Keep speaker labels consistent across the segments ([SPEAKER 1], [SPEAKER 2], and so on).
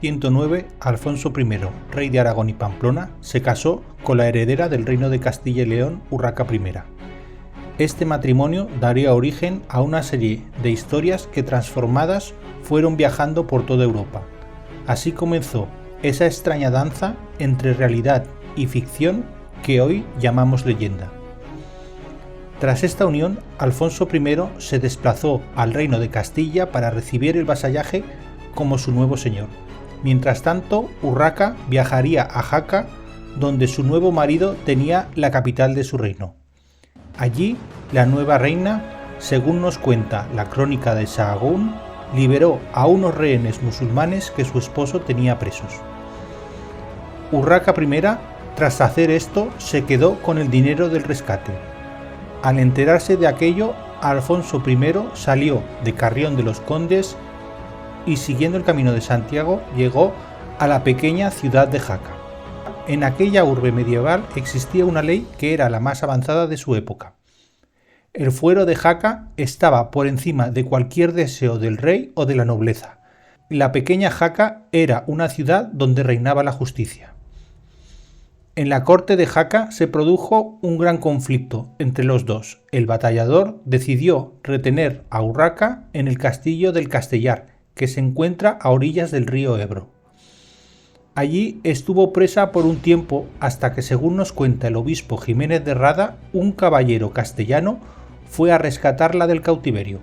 [SPEAKER 1] 1109, Alfonso I, rey de Aragón y Pamplona, se casó con la heredera del reino de Castilla y León, Urraca I. Este matrimonio daría origen a una serie de historias que transformadas fueron viajando por toda Europa. Así comenzó esa extraña danza entre realidad y ficción que hoy llamamos leyenda. Tras esta unión, Alfonso I se desplazó al reino de Castilla para recibir el vasallaje como su nuevo señor. Mientras tanto, Urraca viajaría a Jaca, donde su nuevo marido tenía la capital de su reino. Allí, la nueva reina, según nos cuenta la crónica de Sahagún, liberó a unos rehenes musulmanes que su esposo tenía presos. Urraca I, tras hacer esto, se quedó con el dinero del rescate. Al enterarse de aquello, Alfonso I salió de Carrión de los Condes y, siguiendo el camino de Santiago, llegó a la pequeña ciudad de Jaca. En aquella urbe medieval existía una ley que era la más avanzada de su época. El fuero de Jaca estaba por encima de cualquier deseo del rey o de la nobleza. La pequeña Jaca era una ciudad donde reinaba la justicia. En la corte de Jaca se produjo un gran conflicto entre los dos. El batallador decidió retener a Urraca en el castillo del Castellar, que se encuentra a orillas del río Ebro. Allí estuvo presa por un tiempo hasta que, según nos cuenta el obispo Jiménez de Rada, un caballero castellano fue a rescatarla del cautiverio.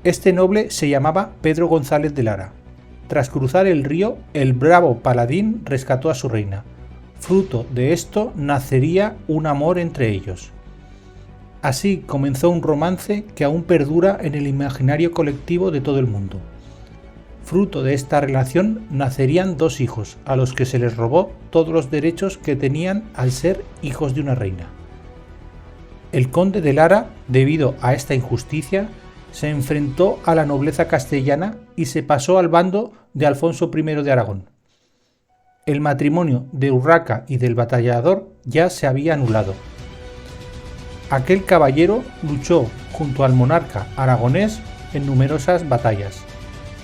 [SPEAKER 1] Este noble se llamaba Pedro González de Lara. Tras cruzar el río, el bravo paladín rescató a su reina. Fruto de esto nacería un amor entre ellos. Así comenzó un romance que aún perdura en el imaginario colectivo de todo el mundo. Fruto de esta relación nacerían dos hijos, a los que se les robó todos los derechos que tenían al ser hijos de una reina. El conde de Lara, debido a esta injusticia, se enfrentó a la nobleza castellana y se pasó al bando de Alfonso I de Aragón. El matrimonio de Urraca y del batallador ya se había anulado. Aquel caballero luchó junto al monarca aragonés en numerosas batallas.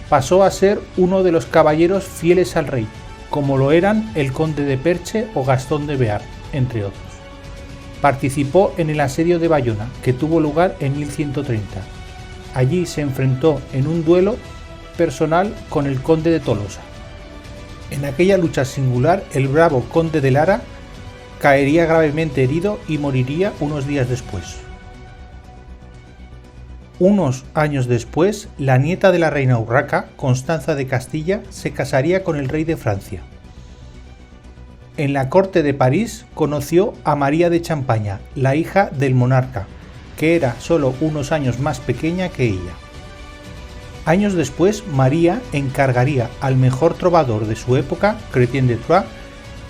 [SPEAKER 1] Pasó a ser uno de los caballeros fieles al rey, como lo eran el conde de Perche o Gastón de Bear, entre otros. Participó en el asedio de Bayona, que tuvo lugar en 1130. Allí se enfrentó en un duelo personal con el conde de Tolosa. En aquella lucha singular, el bravo conde de Lara caería gravemente herido y moriría unos días después. Unos años después, la nieta de la reina Urraca, Constanza de Castilla, se casaría con el rey de Francia. En la corte de París conoció a María de Champaña, la hija del monarca, que era solo unos años más pequeña que ella. Años después, María encargaría al mejor trovador de su época, Chrétien de Troyes,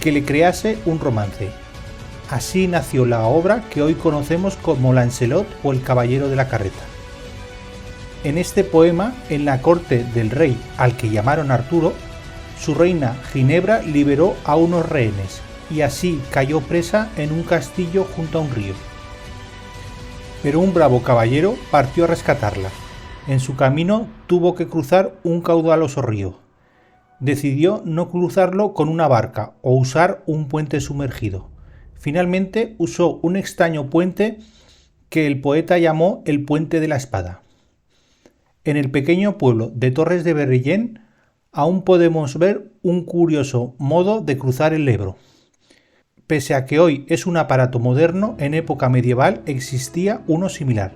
[SPEAKER 1] que le crease un romance. Así nació la obra que hoy conocemos como Lancelot o el Caballero de la Carreta. En este poema, en la corte del rey al que llamaron Arturo, su reina Ginebra liberó a unos rehenes y así cayó presa en un castillo junto a un río. Pero un bravo caballero partió a rescatarla. En su camino tuvo que cruzar un caudaloso río. Decidió no cruzarlo con una barca o usar un puente sumergido. Finalmente usó un extraño puente que el poeta llamó el Puente de la Espada. En el pequeño pueblo de Torres de Berrillén aún podemos ver un curioso modo de cruzar el Ebro. Pese a que hoy es un aparato moderno, en época medieval existía uno similar.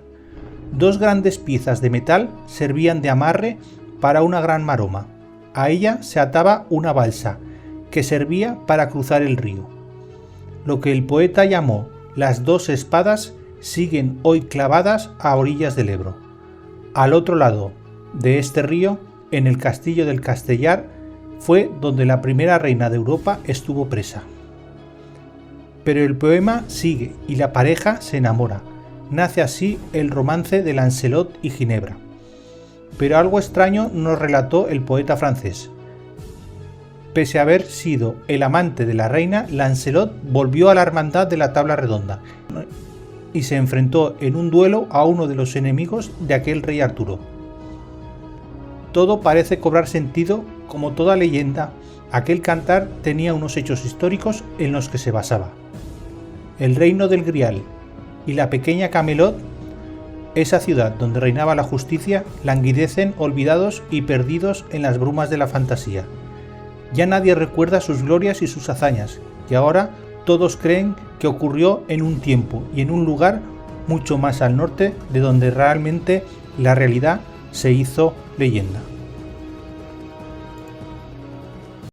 [SPEAKER 1] Dos grandes piezas de metal servían de amarre para una gran maroma. A ella se ataba una balsa, que servía para cruzar el río. Lo que el poeta llamó las dos espadas siguen hoy clavadas a orillas del Ebro. Al otro lado de este río, en el castillo del Castellar, fue donde la primera reina de Europa estuvo presa. Pero el poema sigue y la pareja se enamora. Nace así el romance de Lancelot y Ginebra. Pero algo extraño nos relató el poeta francés. Pese a haber sido el amante de la reina, Lancelot volvió a la hermandad de la Tabla Redonda y se enfrentó en un duelo a uno de los enemigos de aquel rey Arturo. todo parece cobrar sentido. Como toda leyenda, aquel cantar tenía unos hechos históricos en los que se basaba. El reino del Grial y la pequeña Camelot, esa ciudad donde reinaba la justicia, languidecen olvidados y perdidos en las brumas de la fantasía. Ya nadie recuerda sus glorias y sus hazañas, y ahora todos creen que ocurrió en un tiempo y en un lugar mucho más al norte de donde realmente la realidad se hizo leyenda.